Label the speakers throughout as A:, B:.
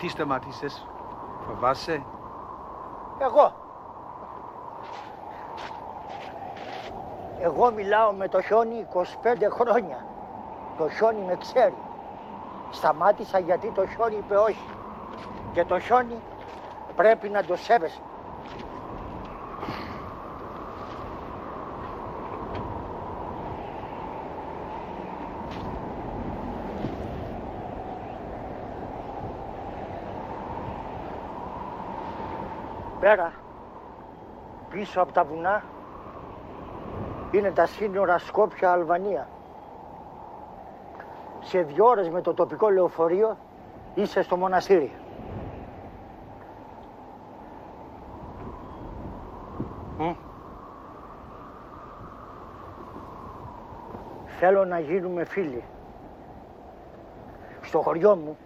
A: Τι σταμάτησες? Φοβάσαι?
B: Εγώ μιλάω με το χιόνι 25 χρόνια. Το χιόνι με ξέρει. Σταμάτησα γιατί το χιόνι είπε όχι. Και το χιόνι πρέπει να το σέβεσαι. Πέρα, πίσω από τα βουνά, είναι τα σύνορα Σκόπια-Αλβανία. Σε 2 ώρες με το τοπικό λεωφορείο είσαι στο μοναστήρι. Θέλω να γίνουμε φίλοι. Στο χωριό μου,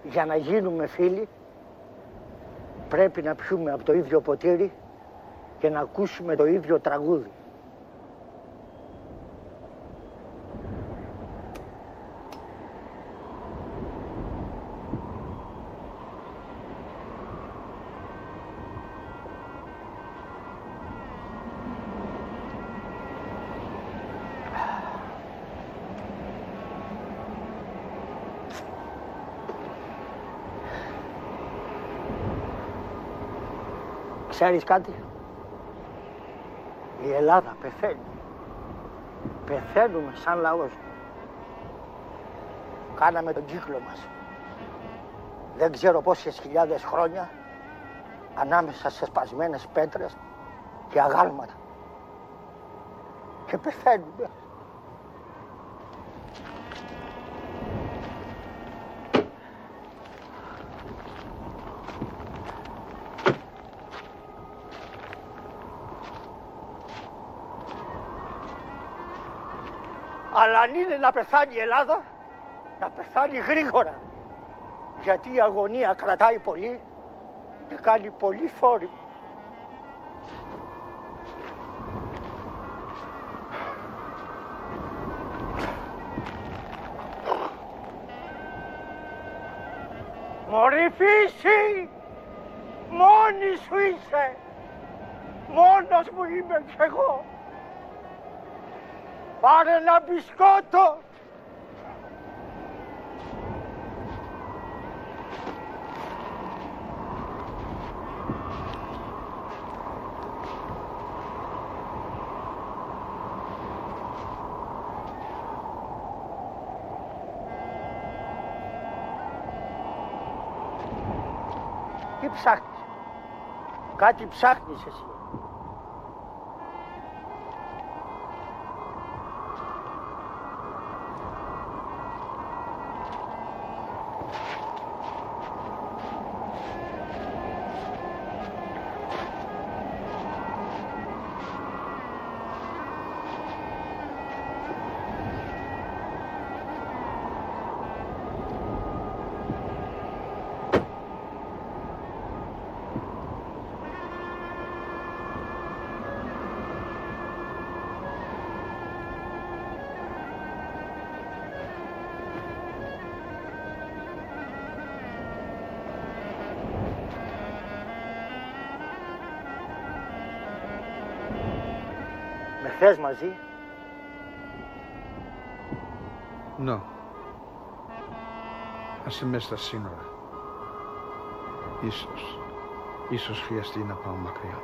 B: για να γίνουμε φίλοι, πρέπει να πιούμε από το ίδιο ποτήρι και να ακούσουμε το ίδιο τραγούδι. Ξέρεις κάτι? Η Ελλάδα πεθαίνει. Πεθαίνουμε σαν λαός. Κάναμε τον κύκλο μας. Δεν ξέρω πόσες χιλιάδες χρόνια ανάμεσα σε σπασμένες πέτρες και αγάλματα. Και πεθαίνουμε. Αλλά αν είναι να πεθάνει η Ελλάδα, να πεθάνει γρήγορα. Γιατί η αγωνία κρατάει πολύ και κάνει πολύ θόρυβο. Μωρή φύση, μόνη σου είσαι, μόνος μου είμαι κι εγώ. Πάρε ένα μπισκότο. Τι ψάχνεις? Κάτι ψάχνεις εσύ. Με θες μαζί?
A: No. Ας είμαι στα σύνορα. Ίσως χρειαστεί να πάω μακριά.